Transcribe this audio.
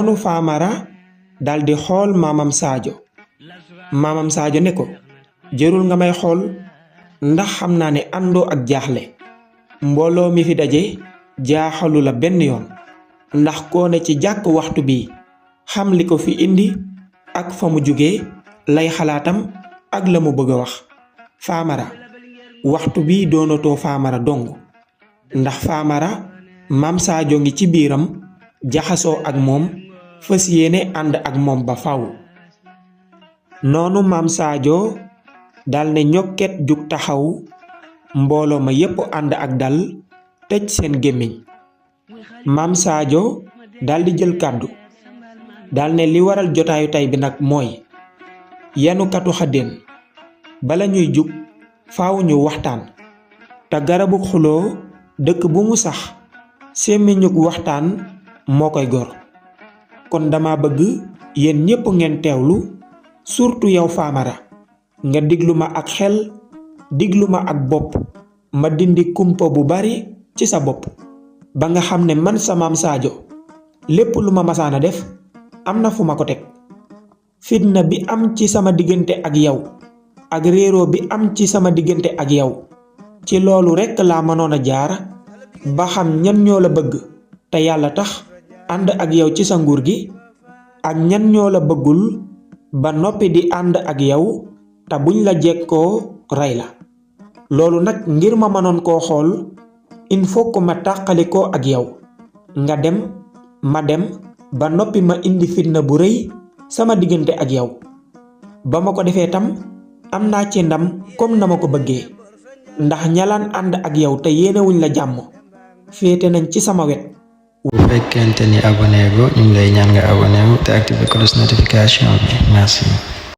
noonu Famara daldi xool maamam Sadio. maamam Sadio ne ko jërul nga may xool ndax xam naa ne àndoo ak jaaxle. mbooloo mi fi daje jaaxalu la benn yoon ndax koo ne ci jàkk waxtu bi xam li ko fi indi ak fa mu jóge lay xalaatam ak la mu bëgg a wax. Famara waxtu bi doonatoo Famara dong ndax Famara maam Sadio ngi ci biiram jaxasoo ak moom fas yéene ànd ak moom ba faw. noonu maam Sadio dal ne ñokket jug taxaw mbooloo ma yépp ànd ak dal tëj seen gémmiñ. maam Sadio daldi jël kàddu dal ne li waral jotaayu tey bi nag mooy yanukatu xaddeen bala ñuy jug faaw ñu waxtaan te garabu xuloo dëkk bu mu sax sémmiñug waxtaan moo koy gor. kon dama bëgg yéen ñépp ngeen teewlu surtout yow Famara nga diglu ma ak xel diglu ma ak bopp ma dindi kumpa bu bari ci sa bopp ba nga xam ne man sa maam Sadio lépp lu ma masaana def am na fu ma ko teg. fitna bi am ci sama diggante ak yow ak réeroo bi am ci sama diggante ak yow ci loolu rekk laa mënoon a jaar ba xam ñan ñoo la bëgg te yàlla tax ànd ak yow ci sa nguur gi ak ñan ñoo la bëggul ba noppi di ànd ak yow te buñ la jekkoo rey la. loolu nag ngir ma mënoon koo xool il faut que ma tàqalikoo ak yow nga dem ma dem ba noppi ma indi fitna bu rëy sama diggante ak yow. ba ma ko defee tam am naa ci ndam comme na ma ko bëggee ndax ñalaan ànd ak yow te yéenewuñ la jàmm féete nañ ci sama wet. bu fekkente ni abonné go ñu ngi lay ñaan nga abonné wu te activer cloche notification bi merci.